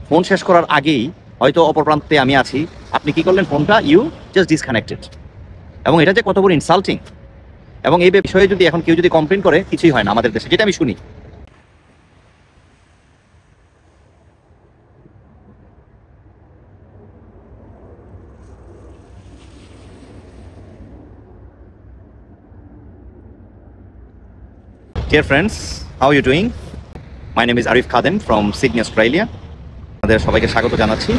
Phone শেষ করার আগেই হয়তো অপর প্রান্তে আমি আছি, আপনি কি করলেন, ফোনটা ইউ জাস্ট ডিসকানেক্টেড। এবং এটা যে কত বড় ইনসাল্টিং, এবং এই বিষয়ে যদি এখন কেউ যদি কমপ্লেন করে, কিছুই হয় না আমাদের দেশে, যেটা আমি শুনি। Dear friends, how are you doing? My name is Arif Khadem from Sydney, Australia. আপনাদের সবাইকে স্বাগত জানাচ্ছি।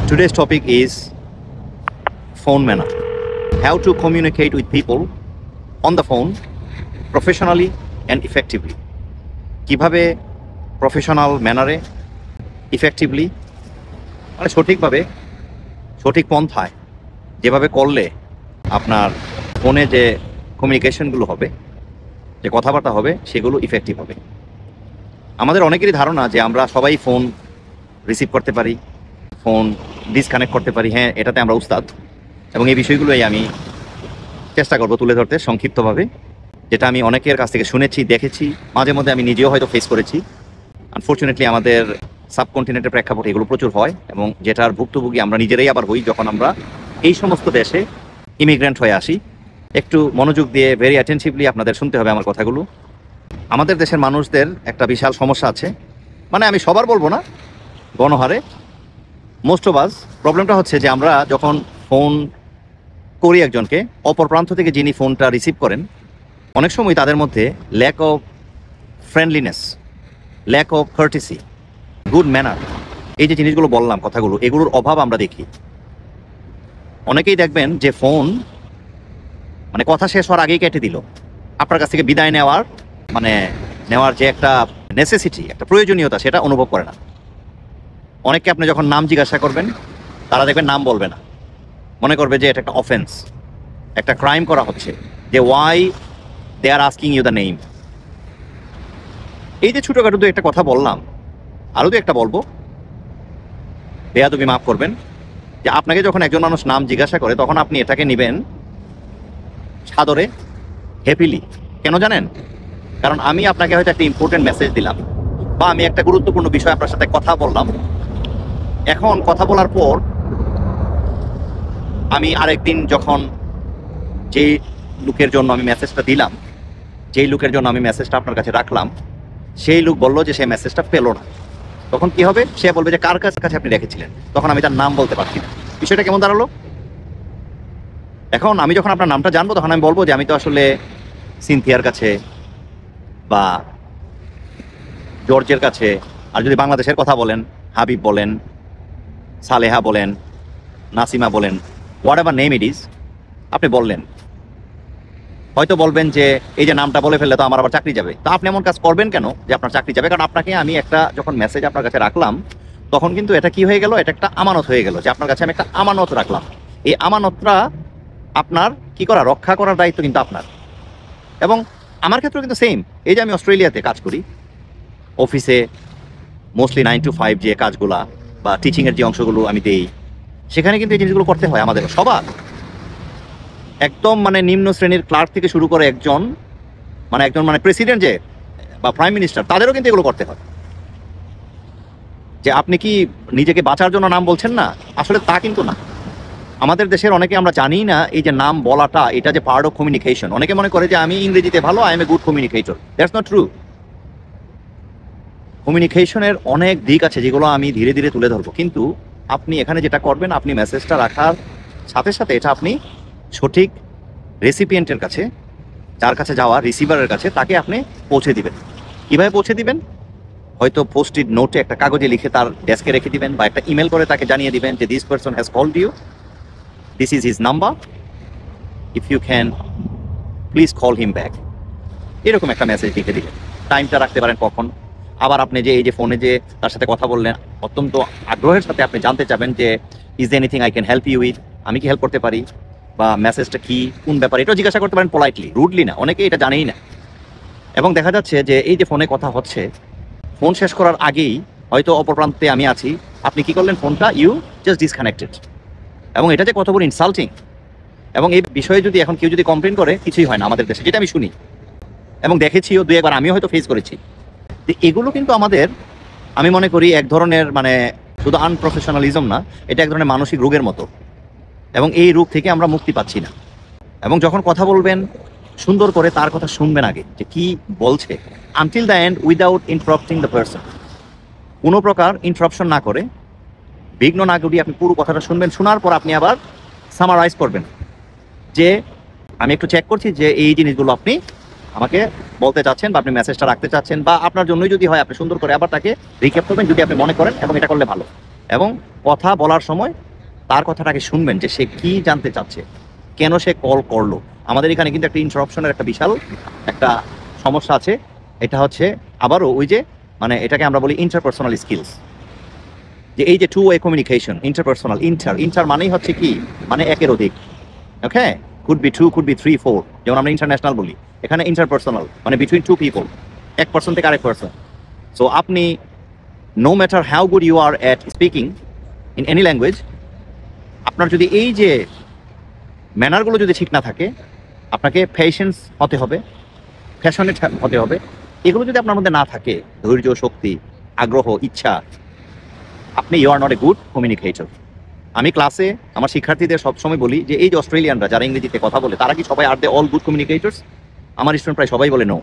Today's topic is phone manner. How to communicate with people on the phone professionally and effectively. কিভাবে প্রফেশনাল ম্যানারে ইফেক্টিভলি, মানে সঠিকভাবে, সঠিক পন্থায় যেভাবে করলে আপনার ফোনে যে কমিউনিকেশনগুলো হবে, যে কথাবার্তা হবে, সেগুলো ইফেক্টিভ হবে। আমাদের অনেকেরই ধারণা যে আমরা সবাই ফোন রিসিভ করতে পারি, ফোন ডিসকানেক্ট করতে পারি। হ্যাঁ, এটাতে আমরা উস্তাদ, এবং এই বিষয়গুলোই আমি চেষ্টা করব তুলে ধরতে সংক্ষিপ্তভাবে, যেটা আমি অনেকের কাছ থেকে শুনেছি, দেখেছি, মাঝে মধ্যে আমি নিজেও হয়তো ফেস করেছি। আনফর্চুনেটলি আমাদের সাবকন্টিনেন্টের প্রেক্ষাপটে এগুলো প্রচুর হয়, এবং যেটার ভুক্তভোগী আমরা নিজেরাই আবার হই যখন আমরা এই সমস্ত দেশে ইমিগ্রেন্ট হয়ে আসি। একটু মনোযোগ দিয়ে ভেরি অ্যাটেনটিভলি আপনাদের শুনতে হবে আমার কথাগুলো। আমাদের দেশের মানুষদের একটা বিশাল সমস্যা আছে, মানে আমি সবার বলবো না, গণহারে মোস্ট অফ আস। প্রবলেমটা হচ্ছে যে আমরা যখন ফোন করি একজনকে, অপর প্রান্ত থেকে যিনি ফোনটা রিসিভ করেন, অনেক সময় তাদের মধ্যে lack of friendliness, lack of courtesy, good manner, এই যে জিনিসগুলো বললাম, কথাগুলো, এগুলোর অভাব আমরা দেখি। অনেকেই দেখবেন যে ফোন মানে কথা শেষ হওয়ার আগেই কেটে দিল, আপনার কাছ থেকে বিদায় নেওয়ার যে একটা নেসেসিটি, একটা প্রয়োজনীয়তা, সেটা অনুভব করে না। অনেককে আপনি যখন নাম জিজ্ঞাসা করবেন, তারা দেখবেন নাম বলবে না, মনে করবে যে এটা একটা অফেন্স, একটা ক্রাইম করা হচ্ছে, যে why they are asking you the name. এই যে ছোটোখাটো দু একটা কথা বললাম, আরও দু একটা বলবো, বেয়াদবি মাফ করবেন, যে আপনাকে যখন একজন মানুষ নাম জিজ্ঞাসা করে, তখন আপনি এটাকে নেবেন সাদরে, হ্যাপিলি। কেন জানেন? কারণ আমি আপনাকে হয়তো একটা ইম্পর্টেন্ট মেসেজ দিলাম, বা আমি একটা গুরুত্বপূর্ণ বিষয় আপনার সাথে কথা বললাম। এখন কথা বলার পর আমি আরেকদিন যখন যেই লোকের জন্য আমি মেসেজটা দিলাম, যেই লোকের জন্য আমি মেসেজটা আপনার কাছে রাখলাম, সেই লোক বললো যে সে মেসেজটা পেল না। তখন কি হবে? সে বলবে যে কার কাছে আপনি রেখেছিলেন। তখন আমি তার নাম বলতে পারছি না। বিষয়টা কেমন দাঁড়ালো? এখন আমি যখন আপনার নামটা জানবো, তখন আমি বলবো যে আমি তো আসলে সিনথিয়ার কাছে, বা জর্জের কাছে, আর যদি বাংলাদেশের কথা বলেন, হাবিব বলেন, সালেহা বলেন, নাসিমা বলেন, what ever name it is, আপনি বললেন। হয়তো বলবেন যে এই যে নামটা বলে ফেললে তো আমার আবার চাকরি যাবে। তো আপনি এমন কাজ করবেন কেন যে আপনার চাকরি যাবে? কারণ আপনাকে আমি একটা যখন মেসেজ আপনার কাছে রাখলাম, তখন কিন্তু এটা কি হয়ে গেল? এটা একটা আমানত হয়ে গেল, যে আপনার কাছে আমি একটা আমানত রাখলাম। এই আমানতটা আপনার কি করা, রক্ষা করার দায়িত্ব কিন্তু আপনার। এবং আমার ক্ষেত্রেও কিন্তু সেম। এই যে আমি অস্ট্রেলিয়াতে কাজ করি, অফিসে মোস্টলি 9 to 5 যে কাজগুলা বা টিচিংয়ের যে অংশগুলো আমি দেই, সেখানে কিন্তু এই জিনিসগুলো করতে হয় আমাদের সবার। একদম মানে নিম্ন শ্রেণীর ক্লার্ক থেকে শুরু করে একজন প্রেসিডেন্ট যে বা প্রাইম মিনিস্টার, তাদেরও কিন্তু এগুলো করতে হয়। যে আপনি কি নিজেকে বাঁচার জন্য নাম বলছেন না? আসলে তা কিন্তু না। আমাদের দেশের অনেকে আমরা জানি না এই যে নাম বলাটা, এটা যে পার্ট অফ কমিউনিকেশন। অনেকে মনে করে যে আমি ইংরেজিতে ভালো, I M A good communicator. That's not true. কমিউনিকেশনের অনেক দিক আছে, যেগুলো আমি ধীরে ধীরে তুলে ধরবো। কিন্তু আপনি এখানে যেটা করবেন, আপনি মেসেজটা রাখার সাথে সাথে এটা আপনি সঠিক রেসিপিয়েন্টের কাছে, যার কাছে যাওয়া, রিসিভারের কাছে, তাকে আপনি পৌঁছে দিবেন। কীভাবে পৌঁছে দিবেন? হয়তো পোস্ট-ইট নোটে একটা কাগজে লিখে তার ডেস্কে রেখে দিবেন, বা একটা ইমেল করে তাকে জানিয়ে দিবেন যে this person has called you, this is his number, if you can please call him back. এরকম একটা মেসেজ লিখে দিবেন। টাইমটা রাখতে পারেন কখন। আবার আপনি যে এই যে ফোনে যে তার সাথে কথা বললেন, অত্যন্ত আগ্রহের সাথে আপনি জানতে চাবেন যে is anything I can help you with, আমি কি হেল্প করতে পারি, বা মেসেজটা কি, কোন ব্যাপারে, এটাও জিজ্ঞাসা করতে পারেন পোলাইটলি, রুডলি না। অনেকে এটা জানেই না। এবং দেখা যাচ্ছে যে এই যে ফোনে কথা হচ্ছে, ফোন শেষ করার আগেই হয়তো অপর প্রান্তে আমি আছি, আপনি কি করলেন, ফোনটা ইউ জাস্ট ডিসকানেক্টেড। এবং এটা যে কত বড় ইনসাল্টিং, এবং এই বিষয়ে যদি এখন কেউ যদি কমপ্লেন করে, কিছুই হয় না আমাদের দেশে, যেটা আমি শুনি এবং দেখেছিও, দু একবার আমিও হয়তো ফেস করেছি। এগুলো কিন্তু আমাদের আমি মনে করি এক ধরনের মানে শুধু আনপ্রফেশনালিজম না, এটা এক ধরনের মানসিক রোগের মতো, এবং এই রোগ থেকে আমরা মুক্তি পাচ্ছি না। এবং যখন কথা বলবেন সুন্দর করে তার কথা শুনবেন আগে যে কি বলছে, until the end without interrupting the person. কোনো প্রকার ইন্টারাপশন না করে, বিঘ্ন না ঘটিয়ে আপনি পুরো কথাটা শুনবেন। শোনার পর আপনি আবার সামারাইজ করবেন যে আমি একটু চেক করছি যে এই জিনিসগুলো আপনি আমাকে বলতে চাচ্ছেন বা আপনি মেসেজটা রাখতে চাচ্ছেন, বা আপনার জন্যই যদি হয় আপনি সুন্দর করে আবার তাকে রিক্যাপ করবেন যদি আপনি মনে করেন, এবং এটা করলে ভালো। এবং কথা বলার সময় তার কথাটাকে শুনবেন যে সে কি জানতে চাচ্ছে, কেন সে কল করলো। আমাদের এখানে কিন্তু একটা ইন্টারাপশনের একটা বিশাল একটা সমস্যা আছে। এটা হচ্ছে আবারও ওই যে মানে এটাকে আমরা বলি ইন্টারপার্সোনাল স্কিলস, যে এই যে two way communication, interpersonal, inter মানেই হচ্ছে কি, মানে একের অধিক। Okay, could be two, could be three, four, যেমন আমরা ইন্টারন্যাশনাল বলি। এখানে ইন্টারপার্সোনাল মানে বিটুইন টু পিপল, এক পার্সন থেকে আরেক পার্সন। সো আপনি no matter how good you are at speaking in any language, আপনার যদি এই যে ম্যানারগুলো যদি ঠিক না থাকে, আপনাকে পেশেন্স হতে হবে, প্যাশনেট হতে হবে। এগুলো যদি আপনার মধ্যে না থাকে, ধৈর্য, শক্তি, আগ্রহ, ইচ্ছা, আপনি you are not a good communicator. আমি ক্লাসে আমার শিক্ষার্থীদের সবসময় বলি যে এই যে অস্ট্রেলিয়ানরা যারা ইংরেজিতে কথা বলে, তারা কি সবাই আর দে অল গুড কমিউনিকেটর্স? আমার স্টুডেন্ট প্রায় সবাই বলে নো।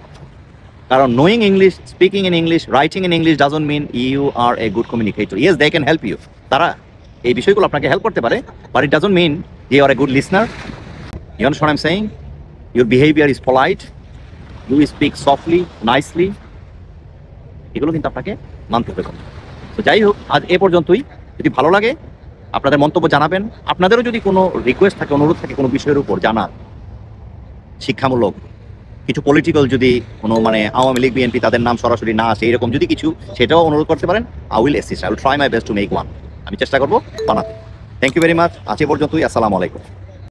কারণ knowing English, speaking in English, writing in English doesn't mean you are a good communicator. Yes, they can help you, তারা এই বিষয়গুলো আপনাকে হেল্প করতে পারে, but it doesn't mean you are a good listener. You understand what I am saying? Your behaviour is polite, you speak softly, nicely, এগুলো কিন্তু আপনাকে মানতে হবে। তো যাই হোক, আজ এ পর্যন্তই। যদি ভালো লাগে আপনাদের মন্তব্য জানাবেন। আপনাদেরও যদি কোনো রিকোয়েস্ট থাকে, অনুরোধ থাকে কোনো বিষয়ের উপর জানার, শিক্ষামূলক কিছু, পলিটিক্যাল যদি কোনো মানে আওয়ামী লীগ, বিএনপি তাদের নাম সরাসরি না আসে এরকম যদি কিছু, সেটাও অনুরোধ করতে পারেন। I will assist, I will try my best to make one. আমি চেষ্টা করবো বানাতে। Thank you very much. আজ এ পর্যন্তই। আসসালামু আলাইকুম।